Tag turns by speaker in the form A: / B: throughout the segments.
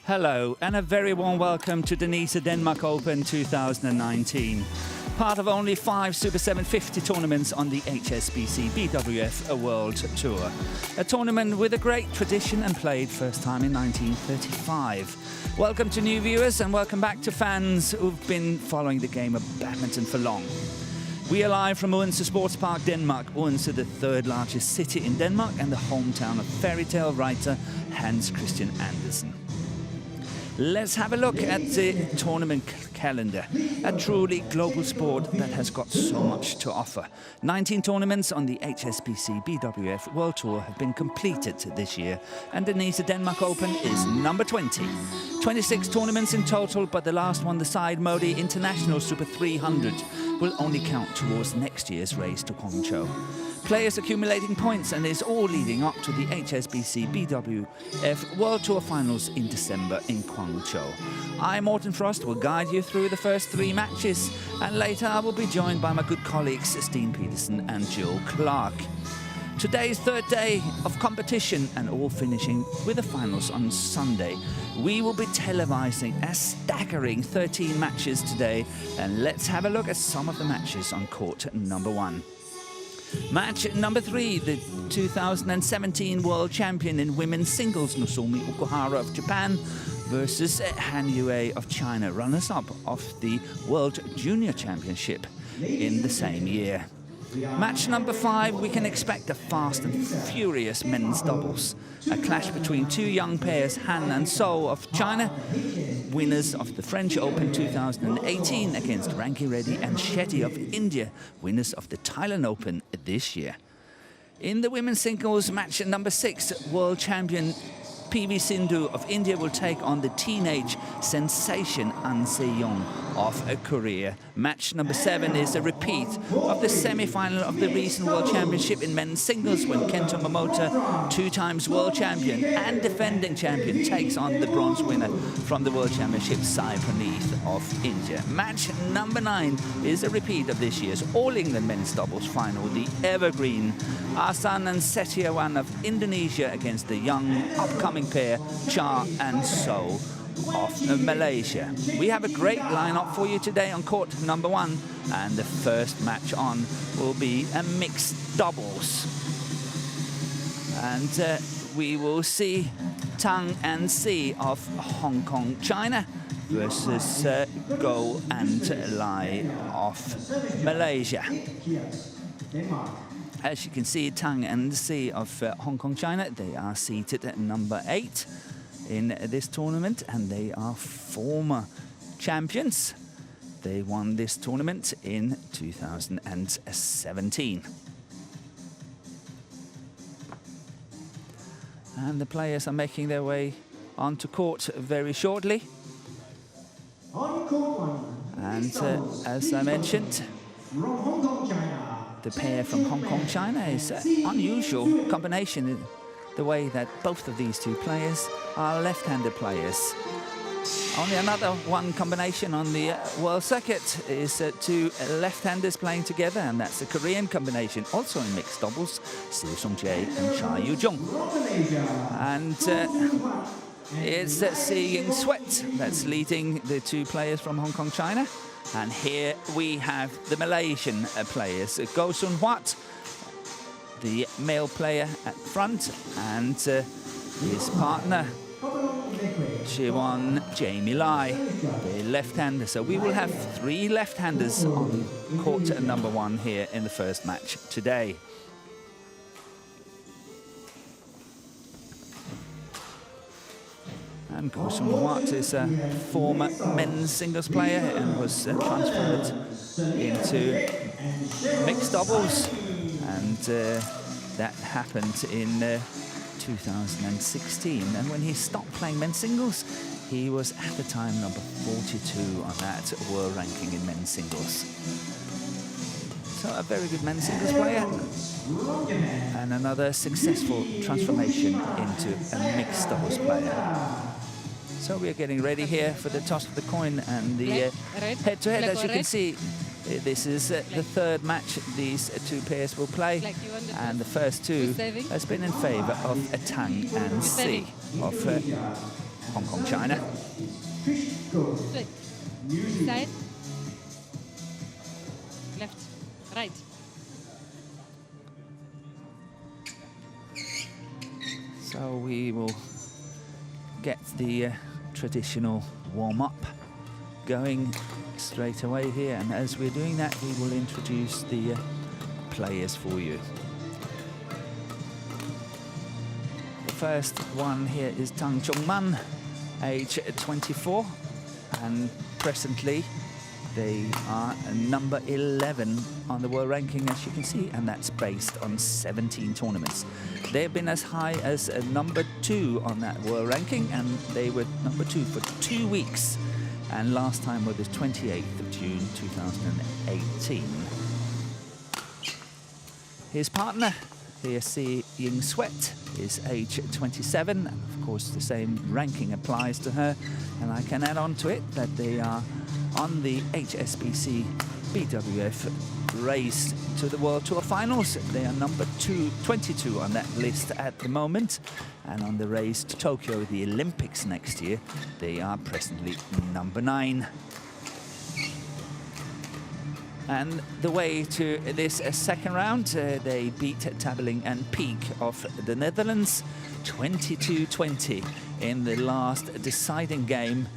A: Hello and a very warm welcome to Denise Denmark Open 2019. Part of only 5 Super 750 tournaments on the HSBC BWF World Tour. A tournament with a great tradition and played first time in 1935. Welcome to new viewers and welcome back to fans who've been following the game of badminton for long. We are live from Odense Sports Park, Denmark. Odense, the third largest city in Denmark and the hometown of fairy tale writer Hans Christian Andersen. Let's have a look at the tournament calendar. A truly global sport that has got so much to offer. 19 tournaments on the HSBC BWF World Tour have been completed this year, and Denise Denmark Open is number 20. 26 tournaments in total, but the last one, the Side Modi International Super 300, will only count towards next year's race to Guangzhou. Players accumulating points, and is all leading up to the HSBC BWF World Tour Finals in December in Guangzhou. I, Morten Frost, will guide you through the first 3 matches, and later I will be joined by my good colleagues Steen Petersen and Jill Clark. Today's third day of competition and all finishing with the finals on Sunday. We will be televising a staggering 13 matches today, and let's have a look at some of the matches on court number 1. Match number 3, the 2017 world champion in women's singles Nozomi Okuhara of Japan versus Han Yue of China, runners-up of the World Junior Championship in the same year. Match number 5, we can expect a fast and furious men's doubles. A clash between 2 young pairs, Han and So of China, winners of the French Open 2018, against Ranki Reddy and Shetty of India, winners of the Thailand Open this year. In the women's singles, match number 6, world champion PV Sindhu of India will take on the teenage sensation An Se-young of Korea. Match number 7 is a repeat of the semi-final of the recent World Championship in men's singles, when Kento Momota, 2 times world champion and defending champion, takes on the bronze winner from the World Championship, Sai Praneeth of India. Match number 9 is a repeat of this year's All England men's doubles final, the evergreen Ahsan and Setiawan of Indonesia against the young upcoming pair Cha and So of Malaysia. We have a great lineup for you today on court number 1, and the first match on will be a mixed doubles. And we will see Tang and Si of Hong Kong, China versus Go and Lai of Malaysia. As you can see, Tang and Si of Hong Kong, China, they are seated at number 8 in this tournament, and they are former champions. They won this tournament in 2017. And the players are making their way onto court very shortly. And as I mentioned, the pair from Hong Kong, China is an unusual combination, the way that both of these 2 players are left-handed players. Only another one combination on the world circuit is 2 left-handers playing together, and that's a Korean combination, also in mixed doubles, Seo Sung-jae and Cha Yu-jung. And it's Si Ying-sweat that's leading the 2 players from Hong Kong, China. And here we have the Malaysian players, Goh Sun Huat, the male player at front, and his partner, Chiwon Jamie Lai, the left-hander. So we will have 3 left-handers on court number 1 here in the first match today. And Goh Sun Huat is a former men's singles player and was transferred into mixed doubles, and that happened in 2016. And when he stopped playing men's singles, he was at the time number 42 on that world ranking in men's singles. So a very good men's singles player, and another successful transformation into a mixed doubles player. So we are getting ready here for the toss of the coin and the head-to-head. As you can see, this is the 3rd match these 2 pairs will play, and the first 2 has been in favour of Tang and Si of Hong Kong, China.
B: Switch. Side. Left. Right.
A: So we will get the traditional warm-up going straight away here, and as we're doing that, we will introduce the players for you. The first one here is Tang Chungman, age 24, and presently they are number 11 on the world ranking, as you can see, and that's based on 17 tournaments. They've been as high as number 2 on that world ranking, and they were number 2 for 2 weeks. And last time was the 28th of June 2018. His partner, TSE Ying Sweat, is age 27. Of course, the same ranking applies to her. And I can add on to it that they are on the HSBC BWF race to the World Tour finals. They are number 22 on that list at the moment. And on the race to Tokyo, the Olympics next year, they are presently number 9. And the way to this second round, they beat Tabeling and Peak of the Netherlands 22-20 in the last deciding game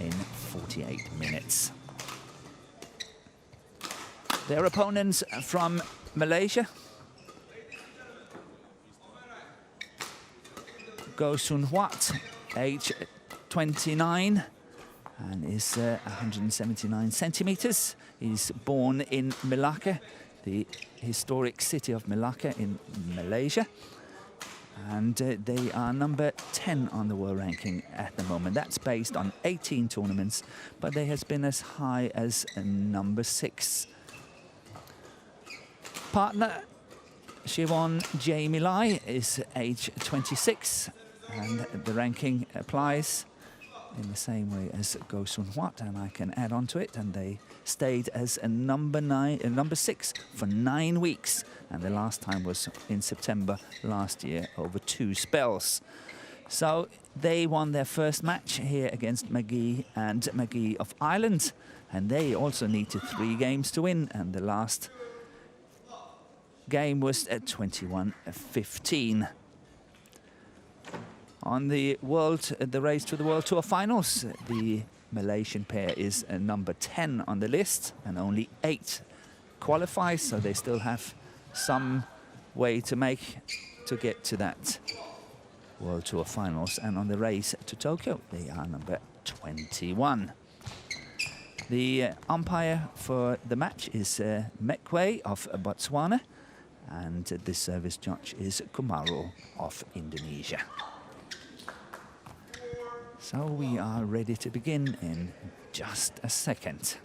A: in 48 minutes. Their opponents from Malaysia: Goh Sun Huat, age 29, and is 179 centimeters. He's born in Malacca, the historic city of Malacca in Malaysia. And they are number 10 on the world ranking at the moment. That's based on 18 tournaments, but they has been as high as number 6. Partner Siobhan Jamie Lai is age 26, and the ranking applies in the same way as Goh Sun Huat, and I can add on to it, and they stayed as a number 6 for 9 weeks, and the last time was in September last year over 2 spells. So they won their first match here against McGee and McGee of Ireland, and they also needed 3 games to win, and the last game was at 21-15. On the race to the World Tour finals, the Malaysian pair is number 10 on the list, and only 8 qualify, so they still have some way to make to get to that World Tour finals. And on the race to Tokyo, they are number 21. The umpire for the match is Mekwe of Botswana, and the service judge is Kumaro of Indonesia. So we are ready to begin in just a second.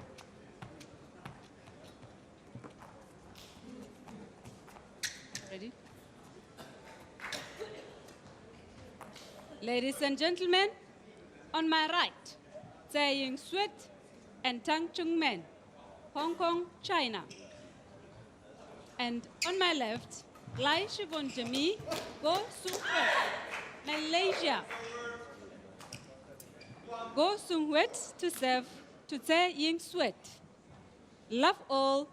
B: Ready? Ladies and gentlemen, on my right, Tsai Ying Sweat and Tang Chungman, Hong Kong, China. And on my left, Lai Siobhan Jamie, Goh Sun Huat, Malaysia. Goh Sun Huat to serve to Tsai Ying Sweat. Love all.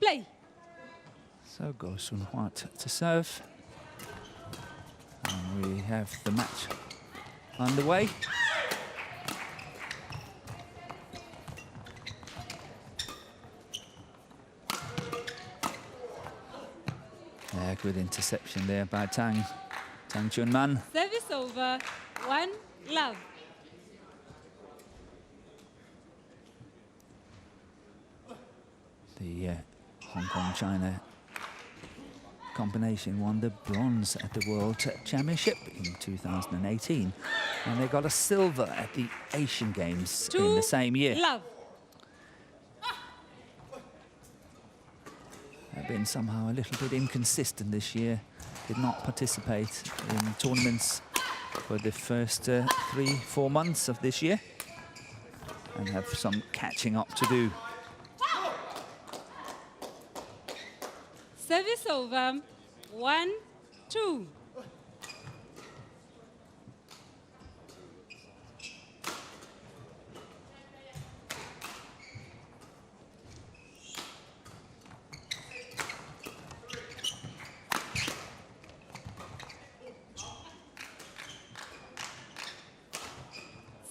B: Play.
A: So Goh Sun Huat to serve. And we have the match underway. Yeah, good interception there by Tang Chunman.
B: Service over. 1 love.
A: The Hong Kong-China combination won the bronze at the World Championship in 2018, and they got a silver at the Asian Games in the same year.
B: Love.
A: They've been somehow a little bit inconsistent this year. Did not participate in tournaments for the first 3-4 months of this year, and have some catching up to do.
B: Service over. 1-2.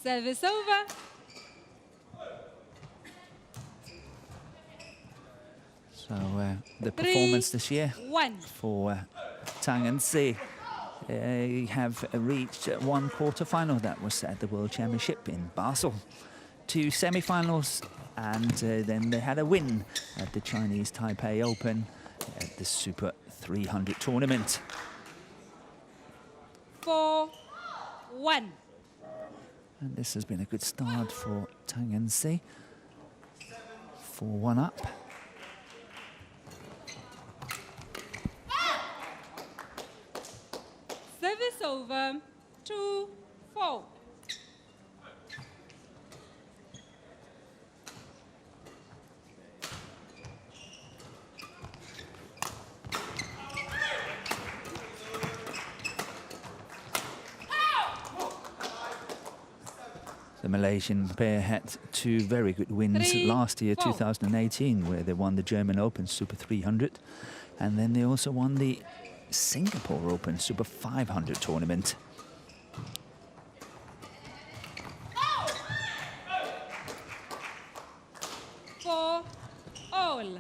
B: Service over.
A: So the performance this year
B: 3-1.
A: for Tang and Si have reached one quarter-final. That was at the World Championship in Basel. 2 semi-finals, and then they had a win at the Chinese Taipei Open at the Super 300 tournament.
B: 4-1.
A: And this has been a good start for Tang and Si. 4-1 up.
B: Service over. 2-4.
A: The Malaysian pair had 2 very good wins
B: 3-4.
A: last year, 2018, where they won the German Open Super 300. And then they also won the Singapore Open Super 500 tournament.
B: For all.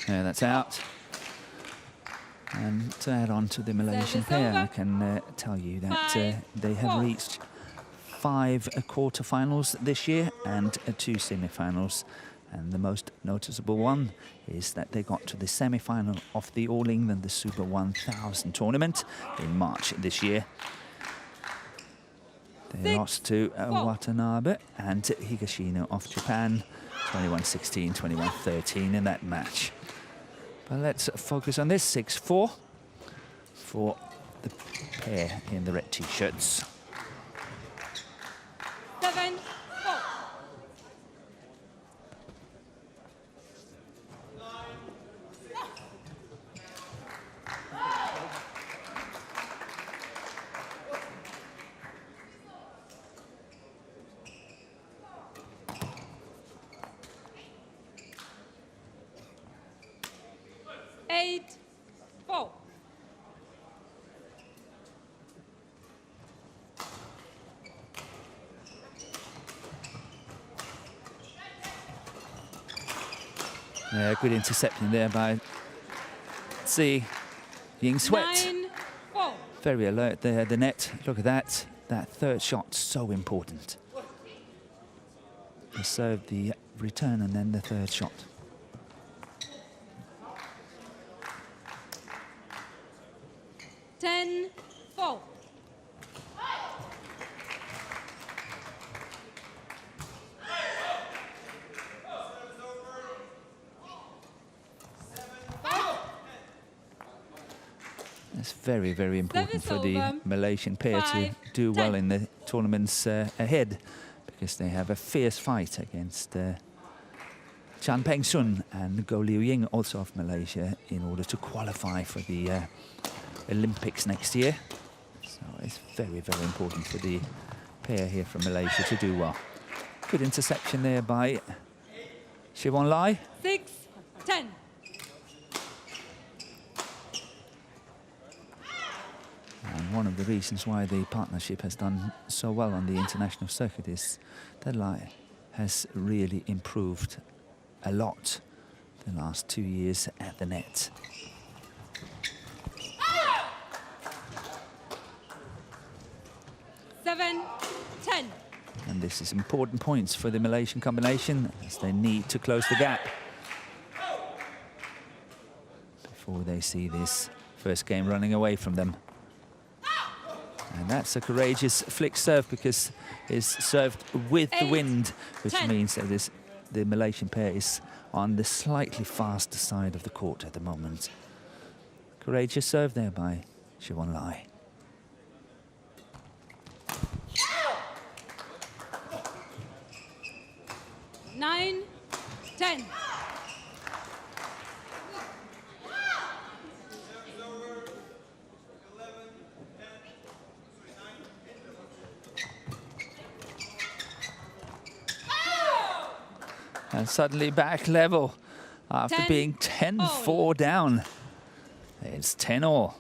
A: Yeah, that's out. And to add on to the Malaysian pair, I can tell you that they have reached 5 quarter-finals this year and 2 semi-finals. And the most noticeable one is that they got to the semi-final of the All England, the Super 1000 tournament in March this year. They lost to Watanabe and Higashino of Japan, 21-16, 21-13 in that match. But let's focus on this 6-4 for the pair in the red t-shirts.
B: 7-4.
A: Yeah, good interception there by Si Ying Sweat.
B: 9-4.
A: Very alert there, the net. Look at that. That third shot, so important. The serve, the return, and then the third shot. It's very, very important for the Malaysian pair to do well in the tournaments ahead, because they have a fierce fight against Chan Peng Sun and Goh Liu Ying, also of Malaysia, in order to qualify for the Olympics next year. So it's very, very important for the pair here from Malaysia to do well. Good interception there by Siwon Lai.
B: 6-10.
A: And one of the reasons why the partnership has done so well on the international circuit is that Lai has really improved a lot the last 2 years at the net. And this is important points for the Malaysian combination, as they need to close the gap before they see this first game running away from them. And that's a courageous flick serve, because it's served with the wind, which means that the Malaysian pair is on the slightly faster side of the court at the moment. Courageous serve there by Siwon Lai.
B: Nine, 10.
A: And suddenly back level After
B: 10
A: being 10-4 down, it's 10-all.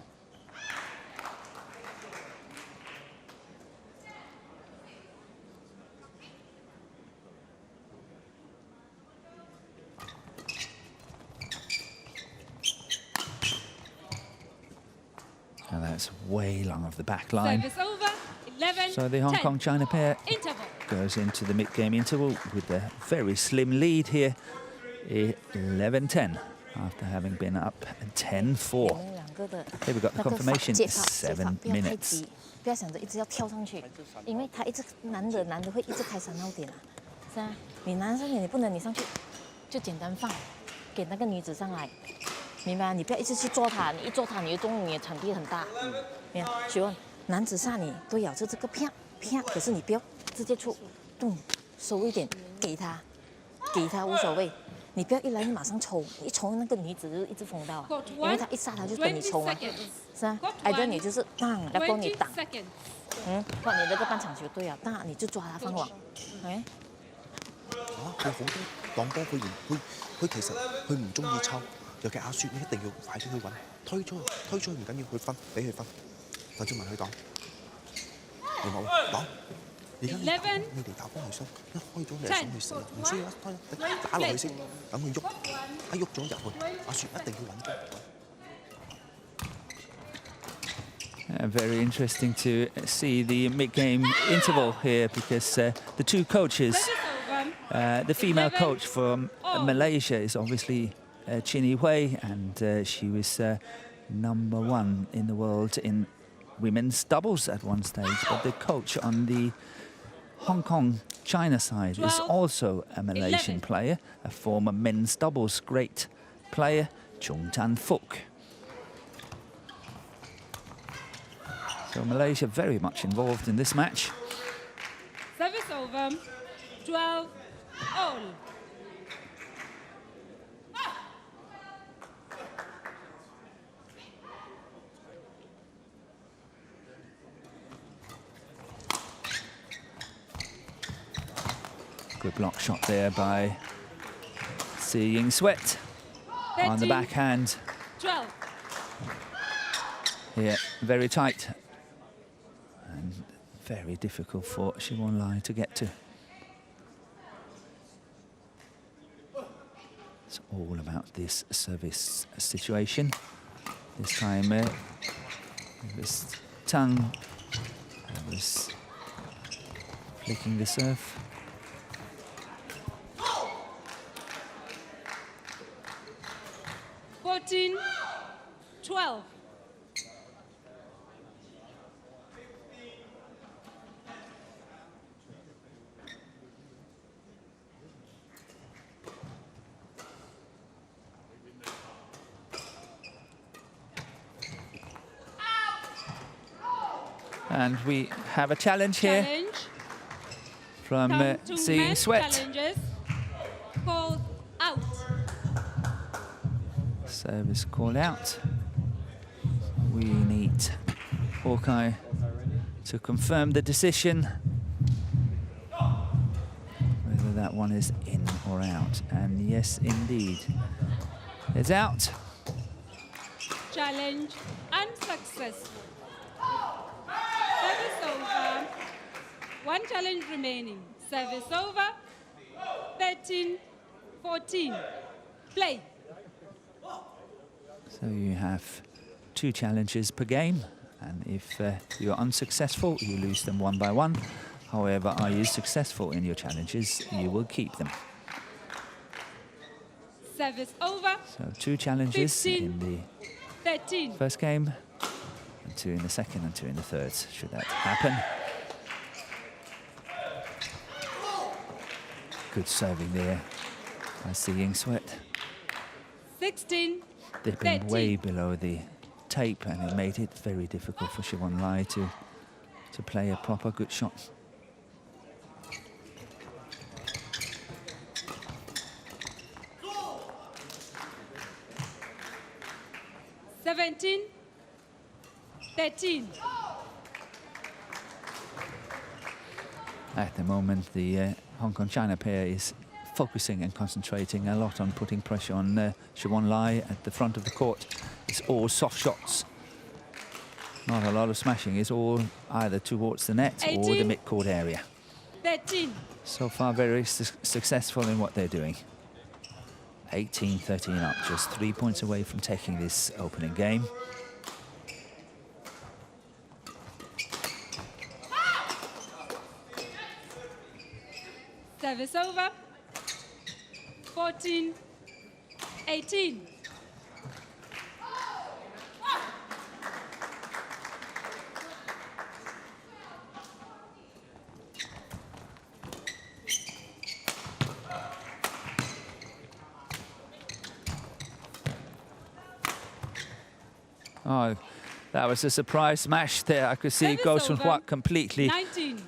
A: And that's way long of the back line.
B: Service over. 11,
A: So the Hong
B: 10.
A: Kong-China pair
B: Interval.
A: goes into the mid-game interval with a very slim lead here, 11-10, after having been up 10-4. Here we got the confirmation, 7 minutes.
C: 不要想着一直要跳上去，因为他一直男的会一直开3号点啊，是啊，你男生你不能你上去就简单放，给那个女子上来，明白吗？你不要一直去做他，你一做他，你的中你的场地很大。你看，学问，男子杀你都咬着这个啪啪，可是你不要直接出，动收一点，给他无所谓。 你不要一来你马上抽，一抽那个女子就一直封到啊，因为她一杀她就跟你抽啊，是啊，挨着你就是当，要帮你挡，或你那個半場球隊啊，當你就抓他翻網，係。
D: 佢好多擋波，佢其實佢唔中意抽，尤其阿雪，你一定要快啲去揾，推出去唔緊要，佢分，俾佢分，等住問佢擋，你冇擋。 而家你哋打波係想一開咗你係想去射，唔需要打落去先，等佢喐，一喐咗入去，阿雪一定要揾波。
A: Very interesting to see the mid-game interval here because the two coaches, the female coach from Malaysia is obviously Chin Hui, and she was #1 in the world in women's doubles at one stage, but the coach on the Hong Kong China side is also a Malaysian player, a former men's doubles great player, Chung Tan Fook. So Malaysia very much involved in this match.
B: Service over. 12 all.
A: Good block shot there by Si Ying Sweat on the backhand.
B: 12.
A: Yeah, very tight and very difficult for Siwon Lai to get to. It's all about this service situation. This time it was Tang who was flicking the serve.
B: Fourteen, 12.
A: And we have a challenge here from Si Ying Sweat.
B: Challenges called out.
A: Service called out. We need Hawkeye to confirm the decision, whether that one is in or out. And yes, indeed, it's out.
B: Challenge unsuccessful. Service over. One challenge remaining. Service over. 13-14. Play.
A: So you have 2 challenges per game, and if you're unsuccessful, you lose them 1 by 1. However, are you successful in your challenges, you will keep them.
B: Service over.
A: So 2 challenges in the
B: 13.
A: first game, and 2 in the second, and 2 in the third, should that happen. Good serving there by Si Ying Sweat.
B: 16.
A: Dipping
B: 13.
A: way below the tape, and it made it very difficult for Siwon Lai to play a proper good shot.
B: Seventeen. 13.
A: At the moment, the Hong Kong-China pair is focusing and concentrating a lot on putting pressure on Siobhan Lai at the front of the court. It's all soft shots. Not a lot of smashing. It's all either towards the net
B: 18.
A: or the mid-court area.
B: 13.
A: So far, very successful in what they're doing. 18-13 up, just 3 points away from taking this opening game.
B: Service over. 14, 18.
A: Oh, that was a surprise smash there. I could see Goh Sun-hwa completely
B: 19.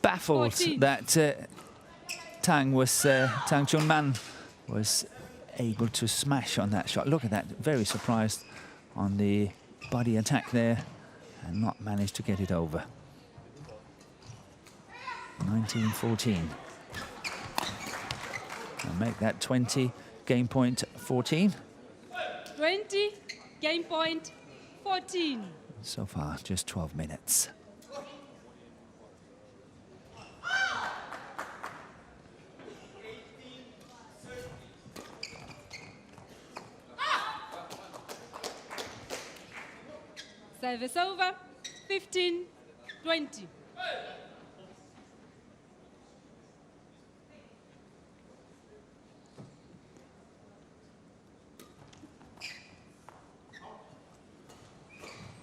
A: baffled
B: 14.
A: that Tang Chung-man was able to smash on that shot. Look at that, very surprised on the body attack there and not managed to get it over. 19-14. And make that 20, game point 14.
B: 20, game point 14.
A: So far, just 12 minutes.
B: Service over. 15, 20.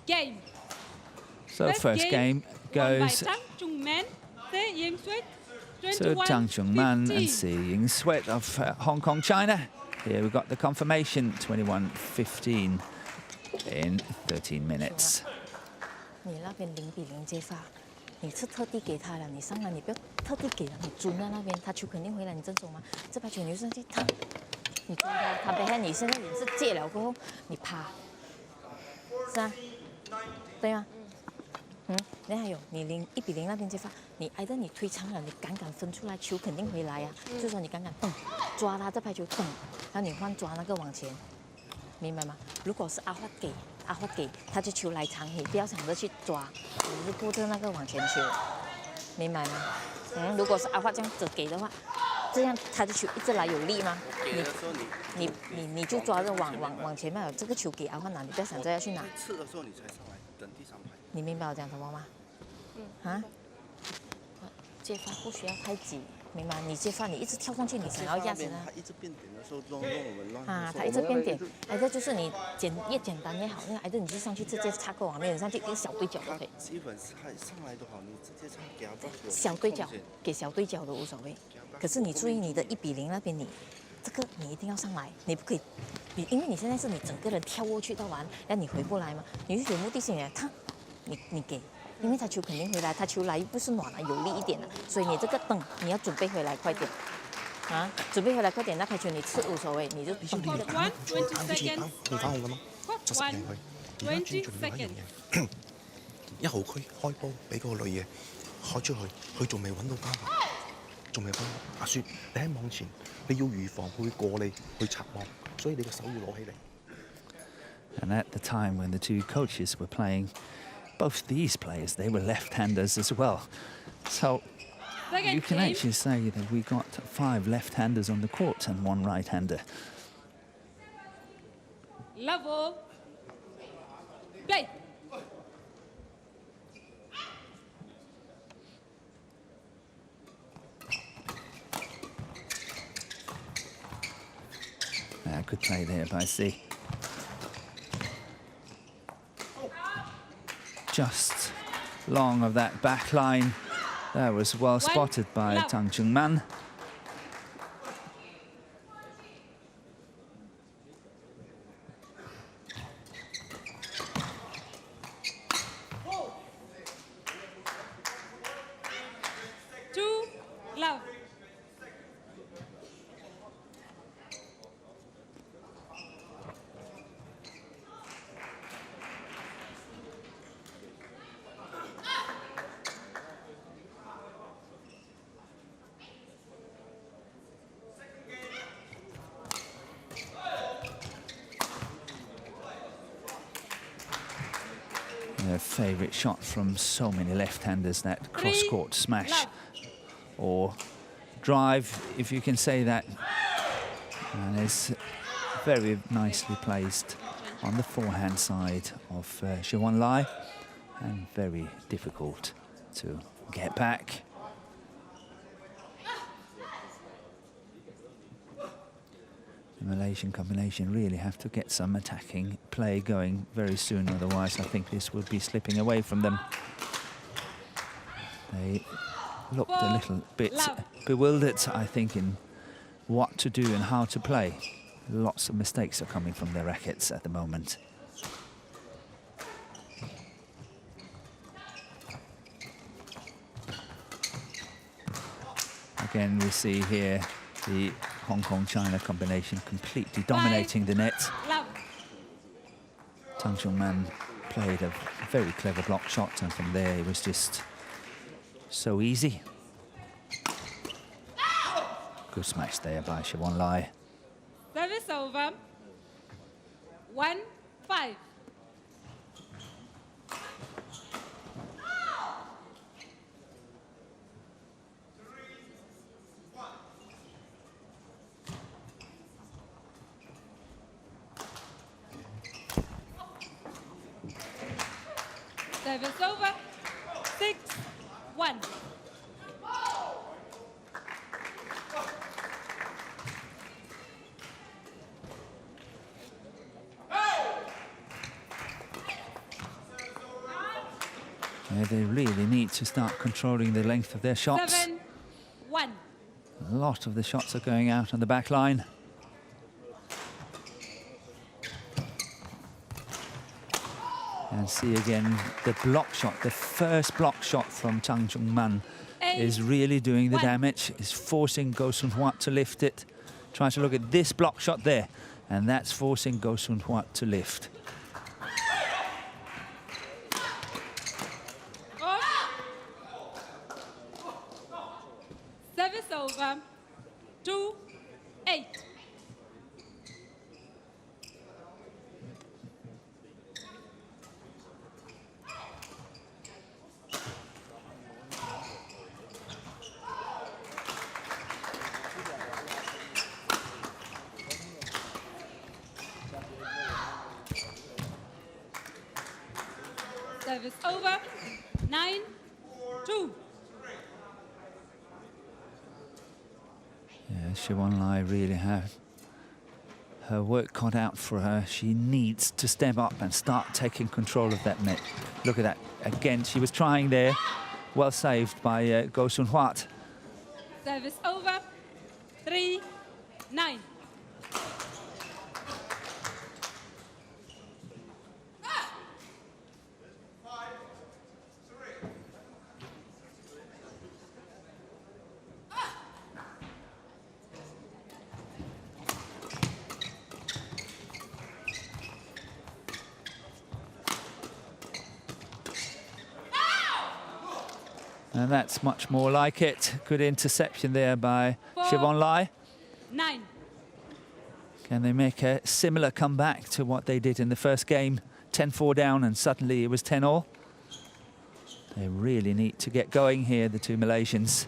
B: Game.
A: So first game goes
B: Tang Chung-man, Se Ying-sweat,
A: to Tang Chung-man and Se Ying-sweat of Hong Kong, China. Here we've got the confirmation, 21-15 in 13 minutes.
C: 你那边0-0接发，你是特地给他的，你上来你不要特地给了，你蹲在那边，他球肯定回来，你正手吗？这排球你就上去，你抓他，他背后你现在你是借了过后，你趴，是啊，对吗？那还有你1-0那边接发，你挨着你推长了，你敢分出来，球肯定回来呀、就说你敢抓他这排球然后你换抓那个往前，明白吗？如果是阿花给，他就球来长，你不要想着去抓，你就顾着那个往前球，明白吗？如果是阿花这样子给的话，这样他的球一直来有力吗？你就抓着往前面，这个球给阿花拿，你不要想着要去拿。
D: 刺的时候你才上来，等第三排。
C: 你明白我讲什么吗？接发不需要太急，明白？你接发你一直跳上去，你想要压死他。
D: 他一直变点的时候，让我们乱。
C: 他一直变点，这就是你越简单越好。那个你就上去直接插个网面，上去一个小对角都可以。
D: 基本上上来都好，你直接给他
C: 小对角，给小对角都无所谓。可是你注意你的1-0那边，这个你一定要上来，你不可以，因为你现在是你整个人跳过去到完，然后你回不来嘛，你就有目的性的，你给。因为他球肯定回来，他球来又不是暖了，有力一点的，所以你这个你要准备回来快点，准备回来快点，那排球你刺无所谓，你就
B: 20 seconds.
D: 你翻控噶嘛，就實贏佢。而家專注另外一樣嘢，1號區開波俾嗰個女嘅開出去，佢仲未揾到交球，仲未揾到。阿雪，你喺網前，你要預防佢會過你去插網，所以你個手要攞起嚟。
A: And at the time when the two coaches were playing, both these players, they were left-handers as well. So you can actually say that we got 5 left-handers on the court and 1 right-hander.
B: Level. Play.
A: Good play there by C. Just long of that back line. That was well spotted by Tang Chung-man. Their favourite shot from so many left-handers, that cross-court smash or drive, if you can say that. And it's very nicely placed on the forehand side of Siobhan Lai, and very difficult to get back. The Malaysian combination really have to get some attacking play going very soon, otherwise I think this will be slipping away from them. They looked a little bit bewildered, I think, in what to do and how to play. Lots of mistakes are coming from their rackets at the moment. Again, we see here the Hong Kong-China combination completely dominating the net. Tang Chung-man played a very clever block shot, and from there it was just so easy. Good smash there by Siobhan Lai.
B: Service over. 1-5. Service over. 6-1.
A: They really need to start controlling the length of their shots.
B: 7-1.
A: A lot of the shots are going out on the back line. And see again the block shot, the first block shot from Tang Chung-man is really doing the damage, is forcing Goh Sun-Huat to lift it. Try to look at this block shot there, and that's forcing Goh Sun-Huat to lift.
B: Service over. 2-8. Service over. 9-2.
A: Yeah, Siobhan Lai really have her work cut out for her. She needs to step up and start taking control of that net. Look at that. Again, she was trying there. Well saved by Goh Sun-Huat.
B: Service over. 3-9.
A: And that's much more like it. Good interception there by Siobhan Lai.
B: 9.
A: Can they make a similar comeback to what they did in the first game? 10-4 down and suddenly it was 10-all. They really need to get going here, the two Malaysians.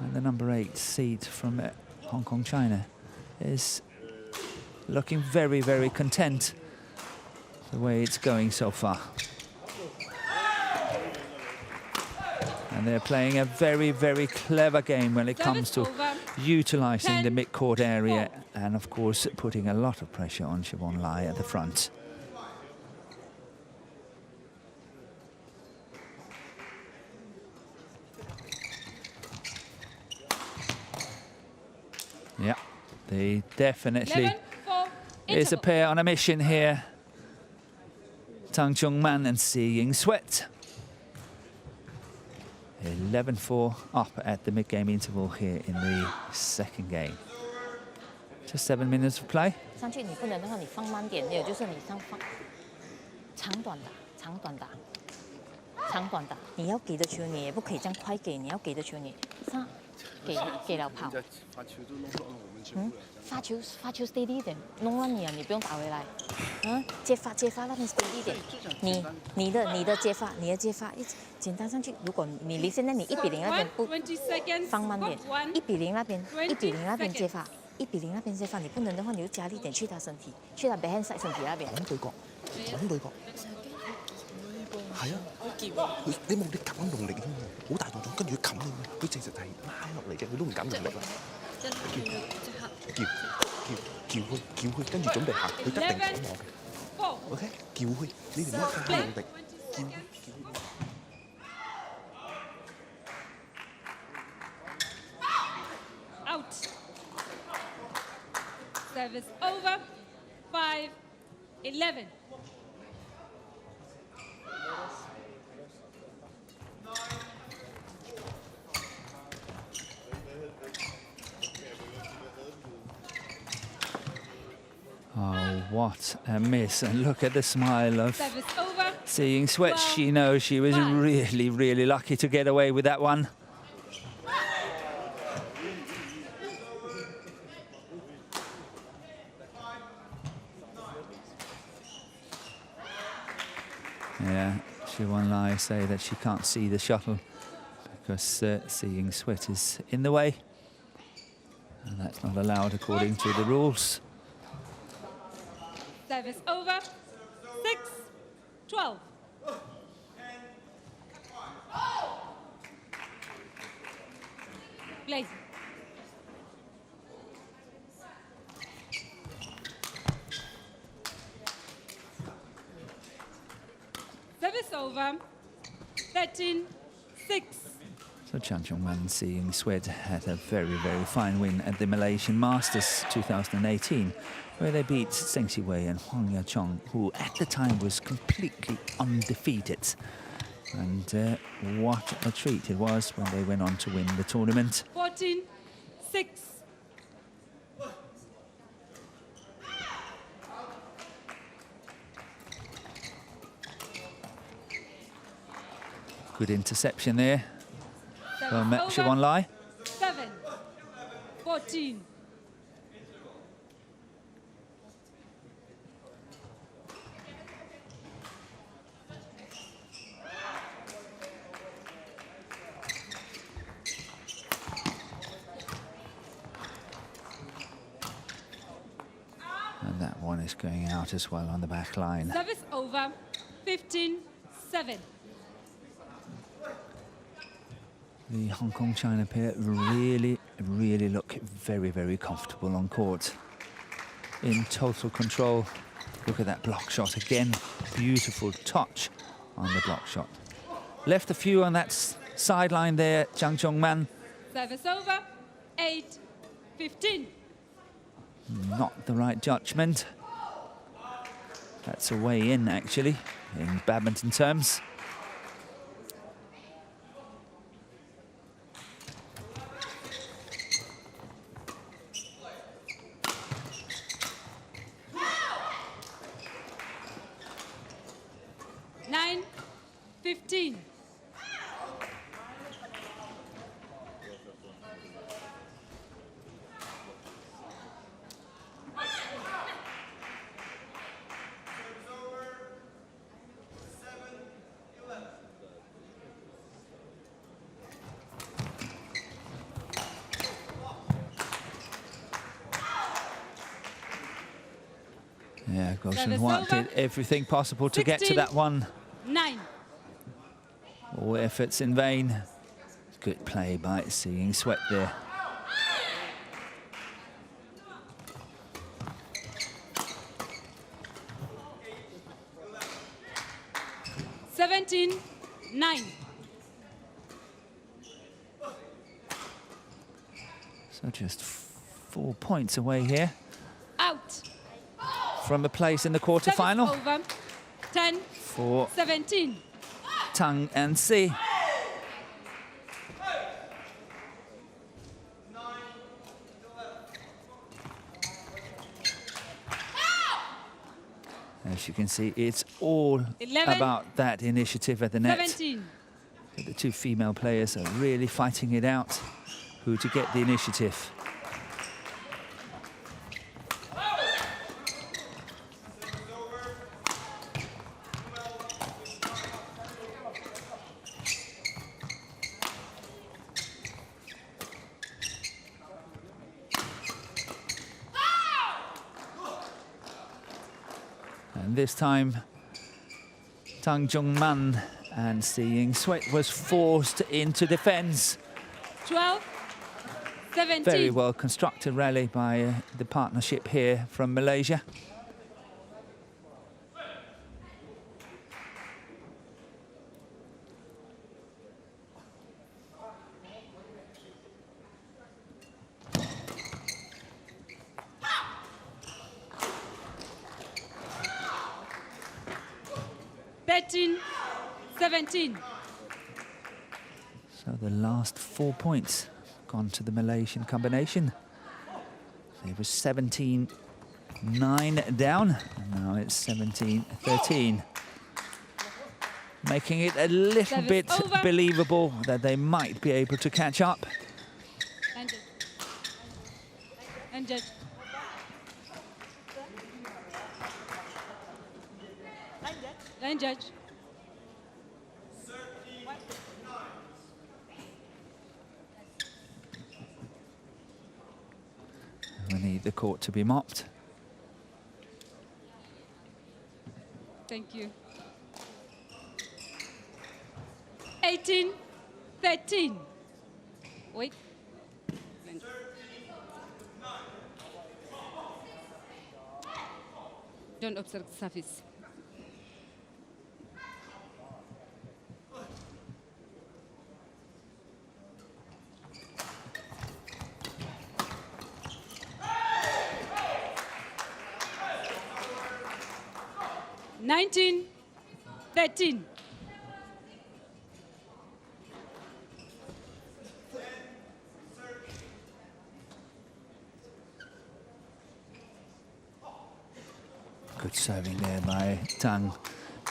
A: And the number 8 seed from Hong Kong, China is looking very, very content the way it's going so far. And they're playing a very, very clever game when it comes to utilising the mid-court area and, of course, putting a lot of pressure on Siobhan Lai at the front. Yeah, they definitely is a pair on a mission here. Tang Chung-man and Si Ying-Sweat. 11-4 up at the mid-game interval here in the second game. Just 7 minutes of play.
C: 上去你不能的话，你放慢点，也就是你上放长短打，长短打，长短打。你要给的球，你也不可以这样快给，你要给的球你上给了跑。
D: 发球都弄到了我们
C: 发球 steady 一点，弄乱你啊，你不用打回来。接发那边 steady 一点。你的接发，一直简单上去。如果你离现在你1比0那边不放慢点，1比0那边接发，1比0那边接发，你不能的話，你要加力點去他身體，去他 backhand side 身體那邊。
D: 講對角。係啊，你冇你咁用力㗎嘛，好大動作，跟住佢冚你，佢其實係拉落嚟嘅，佢都唔敢用力啦。叫佢，跟住準備行，佢一定講我嘅。OK， 叫佢，你哋唔好太用力，叫佢。
B: Out. Service over. 5-11.
A: Oh, what a miss. And look at the smile of Seeing Sweat. She knows she was really, really lucky to get away with that one. Yeah, Siwon Lai say that she can't see the shuttle because Seeing Sweat is in the way. And that's not allowed according to the rules.
B: Service over. 6-12. Play. Service over. 13-6.
A: So Chan Chong-man, Seeing Sweat, had a very, very fine win at the Malaysian Masters 2018, where they beat Zheng Xiwei and Huang Yachong, who at the time was completely undefeated. And what a treat it was when they went on to win the tournament.
B: 14-6.
A: Good interception there from Siwon Lai.
B: 7-14.
A: And that one is going out as well on the back line.
B: Service over. 15-7.
A: The Hong Kong-China pair really, really look very, very comfortable on court. In total control. Look at that block shot again. Beautiful touch on the block shot. Left a few on that sideline there, Chan Chong-man.
B: Service over. 8-15.
A: Not the right judgment. That's a way in, actually, in badminton terms. Yeah, Goshen Huat did everything possible to get to that one.
B: 9.
A: All efforts in vain. Good play by Seeing Sweat there.
B: (17-9).
A: So just 4 points away here.
B: Out.
A: From a place in the quarterfinal.
B: Over. 10
A: for
B: 17.
A: Tang and Si. As you can see, it's all
B: 11,
A: about that initiative at the net.
B: 17.
A: The two female players are really fighting it out, who to get the initiative. And this time, Tang Jung-man and Si Ying-sweat was forced into defence.
B: 12-17.
A: Very well constructed rally by the partnership here from Malaysia. So the last 4 points gone to the Malaysian combination. It was 17-9 down, and now it's 17-13. Making it a little bit believable that they might be able to catch up.
B: And judge. Line judge.
A: We need the court to be mopped.
B: Thank you. 18-13. Wait. Don't obstruct surface. $19-13.
A: Good serving there by Tang.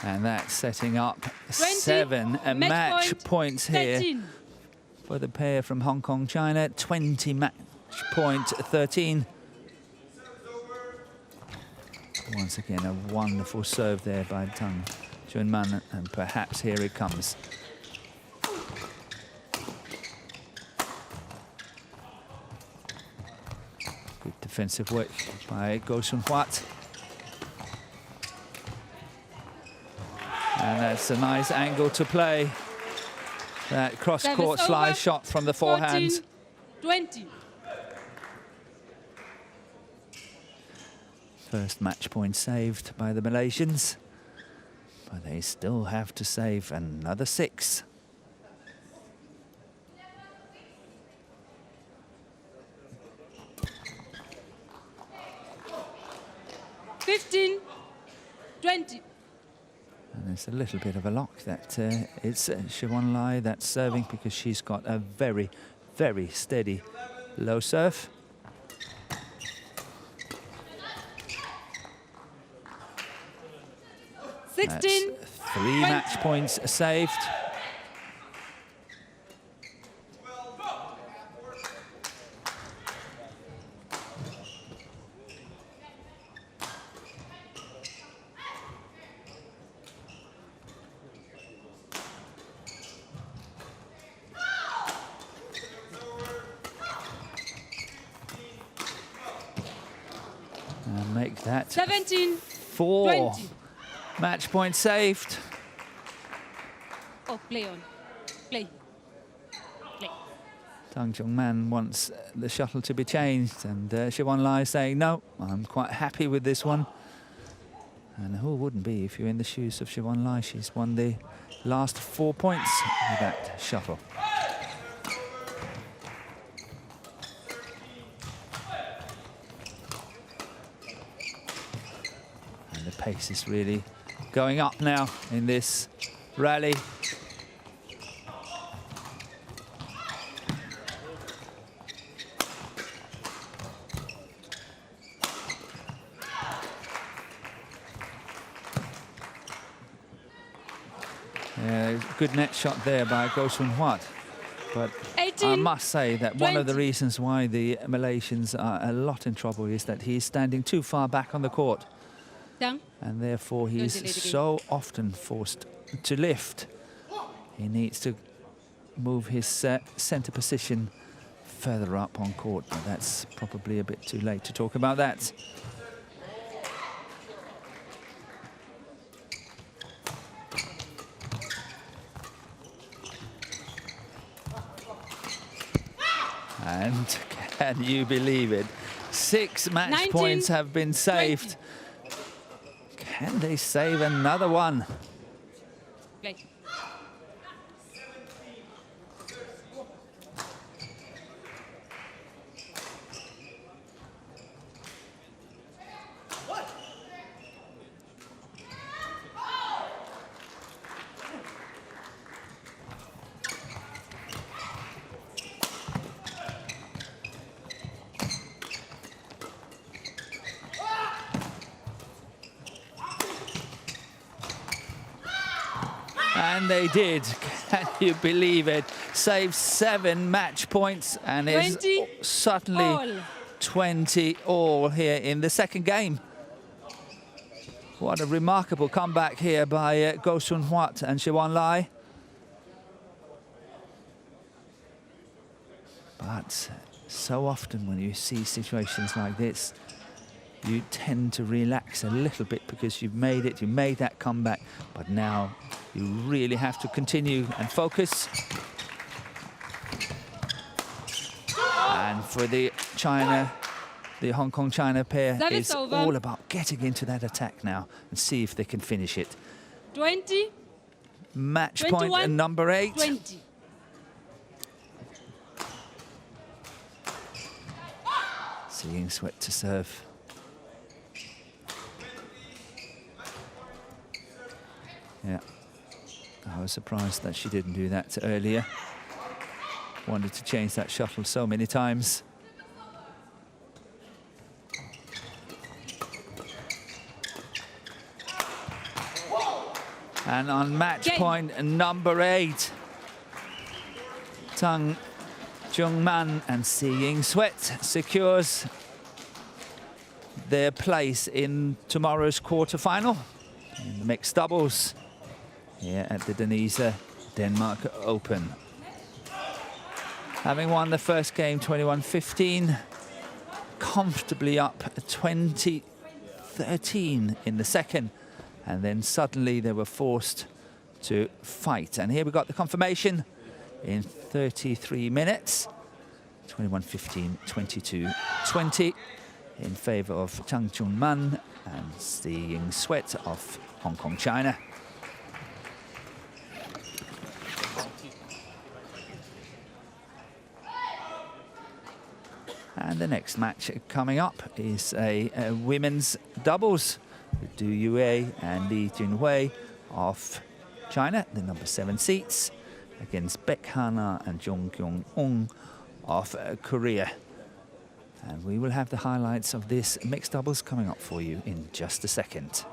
A: And that's setting up 7 match points here
B: 13.
A: for the pair from Hong Kong, China. 20 match point 13. Once again, a wonderful serve there by Tang Jun-man, and perhaps here it comes. Good defensive work by Goh Sun-hwat. And that's a nice angle to play. That cross-court slice shot from the forehand.
B: 14-20.
A: First match point saved by the Malaysians, but they still have to save another 6.
B: $15-20.
A: And there's a little bit of a lock that it's Siwon Lai that's serving, because she's got a very, very steady low serve. That's 3 match points saved. And make that 4
B: 17-20.
A: match point saved.
B: Oh, play on. Play. Play.
A: Tang Jung-man wants the shuttle to be changed, and Siwon Lai saying, no, I'm quite happy with this one. And who wouldn't be if you're in the shoes of Siwon Lai? She's won the last 4 points with that shuttle. And the pace is really going up now in this rally. Good net shot there by Goh Sun-hwat. But
B: 18,
A: I must say that
B: 20.
A: one of the reasons why the Malaysians are a lot in trouble is that he's standing too far back on the court.
B: Down.
A: And therefore he's so often forced to lift. He needs to move his centre position further up on court, but that's probably a bit too late to talk about that. And can you believe it? 6 match
B: 19,
A: points have been saved.
B: 20.
A: Can they save another one?
B: Play.
A: And they did. Can you believe it? Saved 7 match points, and it's
B: 20
A: suddenly
B: all.
A: 20 all here in the second game. What a remarkable comeback here by Go Sun Huat and Siwan Lai. But so often when you see situations like this, you tend to relax a little bit because you've made it, you made that comeback, but now you really have to continue and focus. And for the Hong Kong-China pair,
B: Service
A: it's
B: over.
A: all about getting into that attack now and see if they can finish it.
B: 20,
A: Match
B: 21,
A: point number 8.
B: 20.
A: Seeing Sweat to serve. Yeah, I was surprised that she didn't do that earlier. Wanted to change that shuttle so many times. And on match point number 8, Tang Jung-man and Seeing Sweat secures their place in tomorrow's quarterfinal in the mixed doubles here at the Denise Denmark Open. Having won the first game 21-15, comfortably up 20-13 in the second, and then suddenly they were forced to fight. And here we got the confirmation in 33 minutes, 21-15, 22-20 in favor of Tang Jung-man and Seeing Sweat of Hong Kong, China. And the next match coming up is a women's doubles. Du Yue and Li Junhui of China, the number 7 seats, against Baek Hana and Jung Kyung-ung of Korea. And we will have the highlights of this mixed doubles coming up for you in just a second.